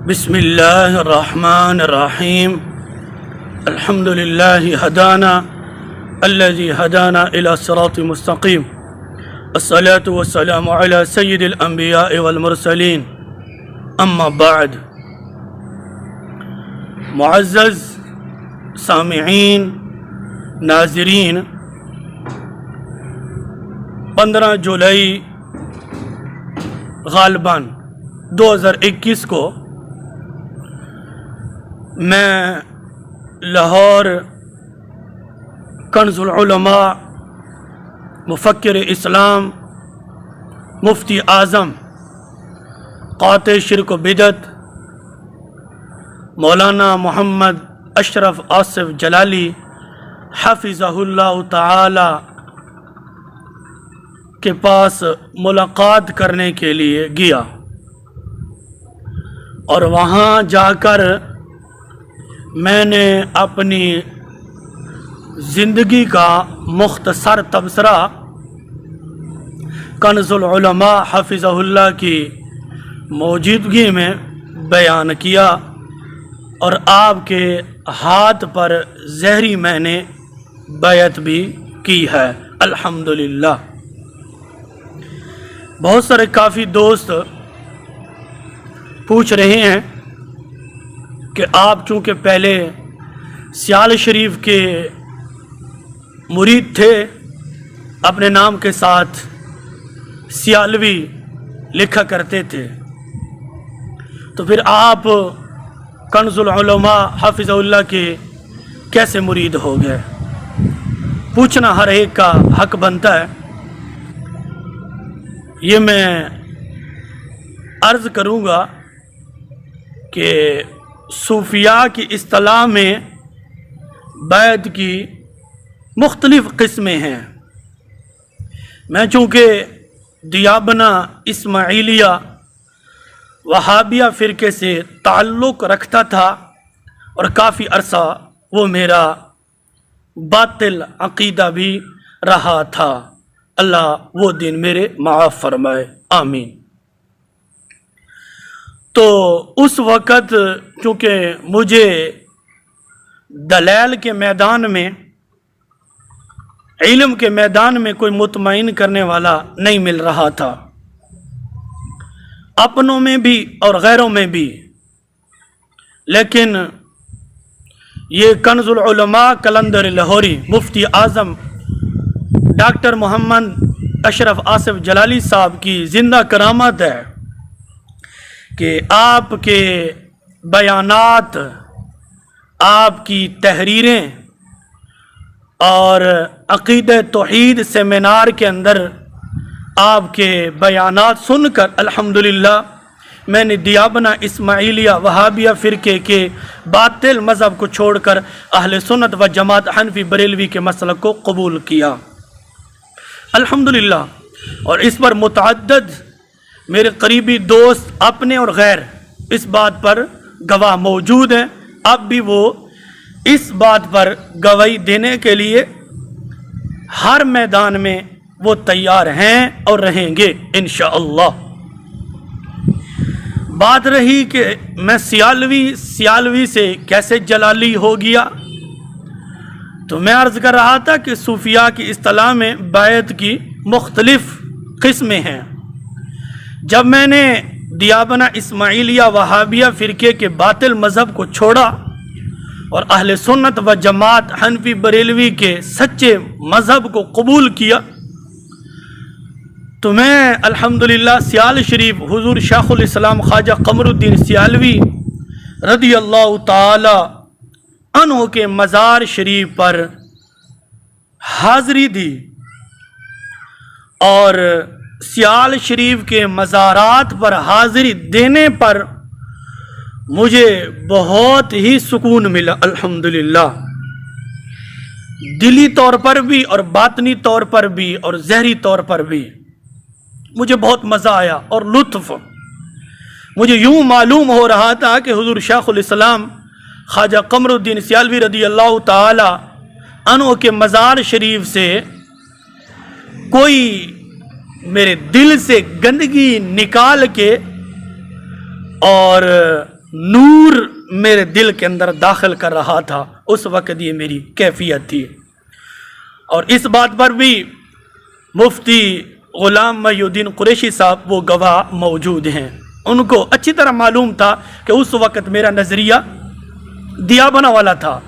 بسم اللہ الرحمن الرحیم الحمد للہ ہدانا الذی ہدانا الی صراط مستقیم الصلاة والسلام علی سید الانبیاء والمرسلین اما بعد۔ معزز سامعین، ناظرین، 15 جولائی غالباً 2021 کو میں لاہور کنز العلماء مفکر اسلام مفتی اعظم قاطع شرک و بدعت مولانا محمد اشرف آصف جلالی حفظہ اللہ تعالی کے پاس ملاقات کرنے کے لیے گیا، اور وہاں جا کر میں نے اپنی زندگی کا مختصر تبصرہ کنز العلماء حفظہ اللہ کی موجودگی میں بیان کیا، اور آپ کے ہاتھ پر زہری میں نے بیعت بھی کی ہے الحمدللہ۔ بہت سارے کافی دوست پوچھ رہے ہیں کہ آپ چونکہ پہلے سیال شریف کے مرید تھے، اپنے نام کے ساتھ سیالوی لکھا کرتے تھے، تو پھر آپ کنز العلماء حفظہ اللہ کے کیسے مرید ہو گئے؟ پوچھنا ہر ایک کا حق بنتا ہے۔ یہ میں عرض کروں گا کہ صوفیاء کی اصطلاح میں بیعت کی مختلف قسمیں ہیں۔ میں چونکہ دیابنہ اسماعیلیہ وہابیہ فرقے سے تعلق رکھتا تھا، اور کافی عرصہ وہ میرا باطل عقیدہ بھی رہا تھا، اللہ وہ دن میرے معاف فرمائے، آمین۔ تو اس وقت چونکہ مجھے دلائل کے میدان میں، علم کے میدان میں کوئی مطمئن کرنے والا نہیں مل رہا تھا، اپنوں میں بھی اور غیروں میں بھی، لیکن یہ کنز العلماء قلندر لاہوری مفتی اعظم ڈاکٹر محمد اشرف آصف جلالی صاحب کی زندہ کرامت ہے کہ آپ کے بیانات، آپ کی تحریریں اور عقیدہ توحید سیمینار کے اندر آپ کے بیانات سن کر الحمدللہ میں نے دیابنہ اسماعیلیہ وہابیہ فرقے کے باطل مذہب کو چھوڑ کر اہل سنت و جماعت حنفی بریلوی کے مسلک کو قبول کیا الحمدللہ۔ اور اس پر متعدد میرے قریبی دوست اپنے اور غیر اس بات پر گواہ موجود ہیں، اب بھی وہ اس بات پر گواہی دینے کے لیے ہر میدان میں وہ تیار ہیں اور رہیں گے انشاءاللہ۔ بات رہی کہ میں سیالوی سے کیسے جلالی ہو گیا، تو میں عرض کر رہا تھا کہ صوفیاء کی اصطلاح میں بیعت کی مختلف قسمیں ہیں۔ جب میں نے دیابنہ اسماعیلیہ وہابیہ فرقے کے باطل مذہب کو چھوڑا اور اہل سنت و جماعت حنفی بریلوی کے سچے مذہب کو قبول کیا، تو میں الحمدللہ سیال شریف حضور شیخ الاسلام خواجہ قمر الدین سیالوی رضی اللہ تعالی عنہ کے مزار شریف پر حاضری دی، اور سیال شریف کے مزارات پر حاضری دینے پر مجھے بہت ہی سکون ملا الحمدللہ، دلی طور پر بھی اور باطنی طور پر بھی اور ظاہری طور پر بھی مجھے بہت مزہ آیا اور لطف۔ مجھے یوں معلوم ہو رہا تھا کہ حضور شیخ الاسلام خواجہ قمر الدین سیالوی رضی اللہ تعالی عنہ کے مزار شریف سے کوئی میرے دل سے گندگی نکال کے اور نور میرے دل کے اندر داخل کر رہا تھا، اس وقت یہ میری کیفیت تھی۔ اور اس بات پر بھی مفتی غلام محی الدین قریشی صاحب وہ گواہ موجود ہیں، ان کو اچھی طرح معلوم تھا کہ اس وقت میرا نظریہ دیا بنا والا تھا،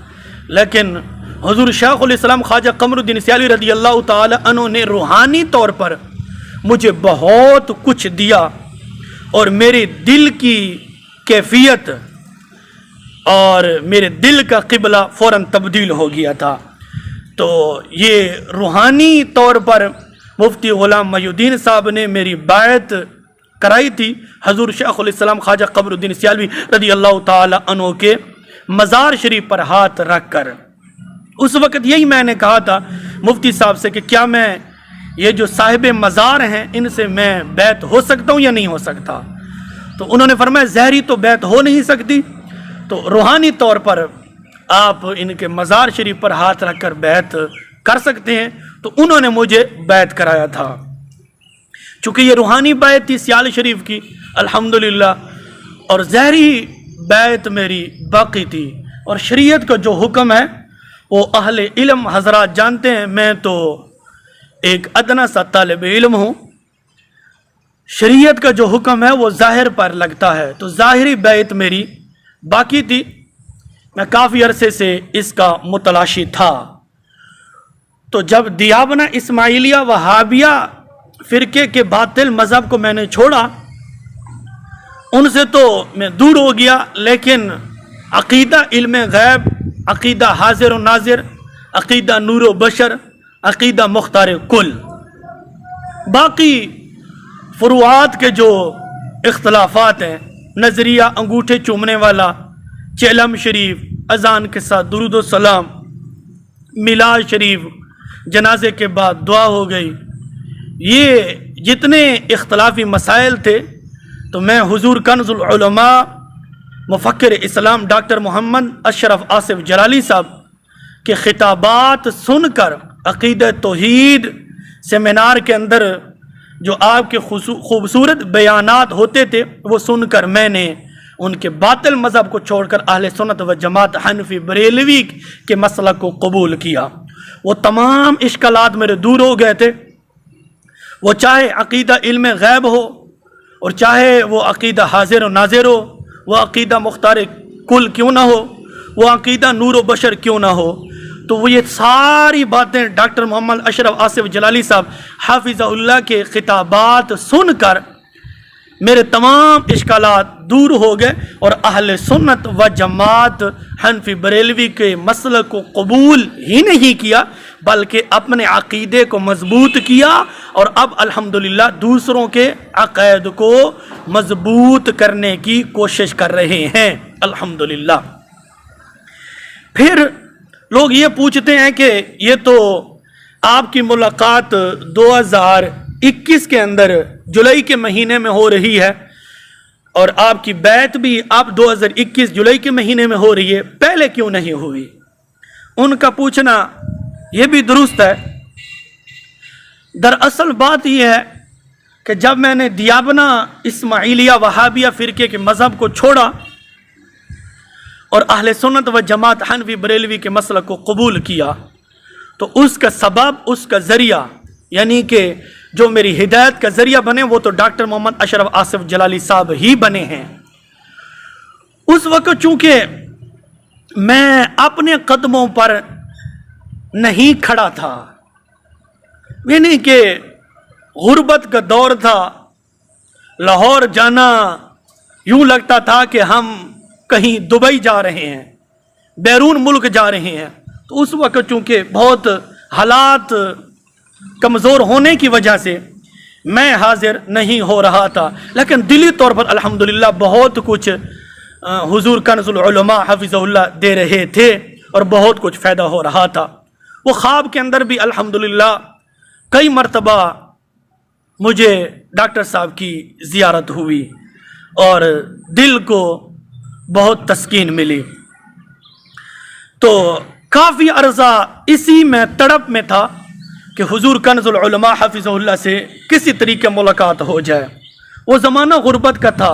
لیکن حضور شیخ الاسلام خواجہ قمر الدین سیالی رضی اللہ تعالی عنہ نے روحانی طور پر مجھے بہت کچھ دیا، اور میرے دل کی کیفیت اور میرے دل کا قبلہ فوراً تبدیل ہو گیا تھا۔ تو یہ روحانی طور پر مفتی غلام محی الدین صاحب نے میری بیعت کرائی تھی حضور شیخ الاسلام خواجہ قمر الدین سیالوی رضی اللہ تعالی عنہ کے مزار شریف پر ہاتھ رکھ کر۔ اس وقت یہی میں نے کہا تھا مفتی صاحب سے کہ کیا میں یہ جو صاحب مزار ہیں ان سے میں بیعت ہو سکتا ہوں یا نہیں ہو سکتا؟ تو انہوں نے فرمایا ظاہری تو بیعت ہو نہیں سکتی، تو روحانی طور پر آپ ان کے مزار شریف پر ہاتھ رکھ کر بیعت کر سکتے ہیں۔ تو انہوں نے مجھے بیعت کرایا تھا، چونکہ یہ روحانی بیعت تھی سیال شریف کی الحمدللہ، اور ظاہری بیعت میری باقی تھی۔ اور شریعت کا جو حکم ہے وہ اہل علم حضرات جانتے ہیں، میں تو ایک ادنا سا طالب علم ہوں، شریعت کا جو حکم ہے وہ ظاہر پر لگتا ہے، تو ظاہری بیعت میری باقی تھی، میں کافی عرصے سے اس کا متلاشی تھا۔ تو جب دیابنا اسماعیلیہ وہابیہ فرقے کے باطل مذہب کو میں نے چھوڑا، ان سے تو میں دور ہو گیا، لیکن عقیدہ علم غیب، عقیدہ حاضر و ناظر، عقیدہ نور و بشر، عقیدہ مختار کل، باقی فروعات کے جو اختلافات ہیں، نظریہ انگوٹھے چومنے والا، چہلم شریف، اذان کے ساتھ درود و سلام، میلاد شریف، جنازے کے بعد دعا ہو گئی، یہ جتنے اختلافی مسائل تھے، تو میں حضور کنز العلماء مفکر اسلام ڈاکٹر محمد اشرف آصف جلالی صاحب کے خطابات سن کر، عقیدہ توحید سیمینار کے اندر جو آپ کے خوبصورت بیانات ہوتے تھے وہ سن کر میں نے ان کے باطل مذہب کو چھوڑ کر اہل سنت و جماعت حنفی بریلوی کے مسلک کو قبول کیا۔ وہ تمام اشکالات میرے دور ہو گئے تھے، وہ چاہے عقیدہ علم غیب ہو، اور چاہے وہ عقیدہ حاضر و ناظر ہو، وہ عقیدہ مختار کل کیوں نہ ہو، وہ عقیدہ نور و بشر کیوں نہ ہو، تو وہ یہ ساری باتیں ڈاکٹر محمد اشرف آصف جلالی صاحب حافظہ اللہ کے خطابات سن کر میرے تمام اشکالات دور ہو گئے، اور اہل سنت و جماعت حنفی بریلوی کے مسلک کو قبول ہی نہیں کیا، بلکہ اپنے عقیدے کو مضبوط کیا، اور اب الحمدللہ دوسروں کے عقائد کو مضبوط کرنے کی کوشش کر رہے ہیں الحمدللہ۔ پھر لوگ یہ پوچھتے ہیں کہ یہ تو آپ کی ملاقات 2021 کے اندر جولائی کے مہینے میں ہو رہی ہے، اور آپ کی بیعت بھی آپ 2021 جولائی کے مہینے میں ہو رہی ہے، پہلے کیوں نہیں ہوئی؟ ان کا پوچھنا یہ بھی درست ہے۔ دراصل بات یہ ہے کہ جب میں نے دیابنا اسماعیلیہ وہابیہ فرقے کے مذہب کو چھوڑا اور اہل سنت و جماعت حنفی بریلوی کے مسلک کو قبول کیا، تو اس کا سبب، اس کا ذریعہ، یعنی کہ جو میری ہدایت کا ذریعہ بنے وہ تو ڈاکٹر محمد اشرف آصف جلالی صاحب ہی بنے ہیں۔ اس وقت چونکہ میں اپنے قدموں پر نہیں کھڑا تھا، یعنی کہ غربت کا دور تھا، لاہور جانا یوں لگتا تھا کہ ہم کہیں دبئی جا رہے ہیں، بیرون ملک جا رہے ہیں، تو اس وقت چونکہ بہت حالات کمزور ہونے کی وجہ سے میں حاضر نہیں ہو رہا تھا، لیکن دلی طور پر الحمدللہ بہت کچھ حضور کنز العلماء حفظہ اللہ دے رہے تھے، اور بہت کچھ فائدہ ہو رہا تھا۔ وہ خواب کے اندر بھی الحمدللہ کئی مرتبہ مجھے ڈاکٹر صاحب کی زیارت ہوئی، اور دل کو بہت تسکین ملی۔ تو کافی عرصہ اسی میں تڑپ میں تھا کہ حضور کنز العلماء حفظہ اللہ سے کسی طریقے ملاقات ہو جائے۔ وہ زمانہ غربت کا تھا،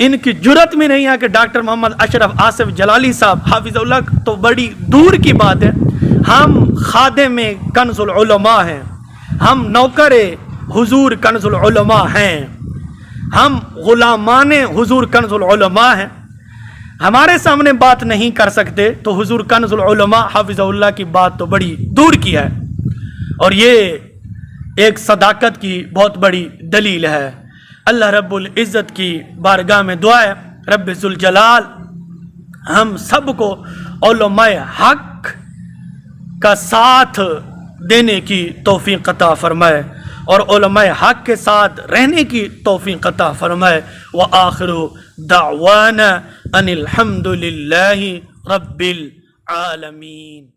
ان کی جرت بھی نہیں ہے کہ ڈاکٹر محمد اشرف آصف جلالی صاحب حافظ اللہ تو بڑی دور کی بات ہے، ہم خادم کنز العلماء ہیں، ہم نوکر حضور کنز العلماء ہیں، ہم غلامان حضور کنز العلماء ہیں، ہمارے سامنے بات نہیں کر سکتے تو حضور کنز العلماء حافظ اللہ کی بات تو بڑی دور کی ہے، اور یہ ایک صداقت کی بہت بڑی دلیل ہے۔ اللہ رب العزت کی بارگاہ میں دعا ہے رب ذوالجلال ہم سب کو علماء حق کا ساتھ دینے کی توفیق عطا فرمائے اور علماء حق کے ساتھ رہنے کی توفیق عطا فرمائے۔ وآخر دعوانا ان الحمد للہ رب العالمین۔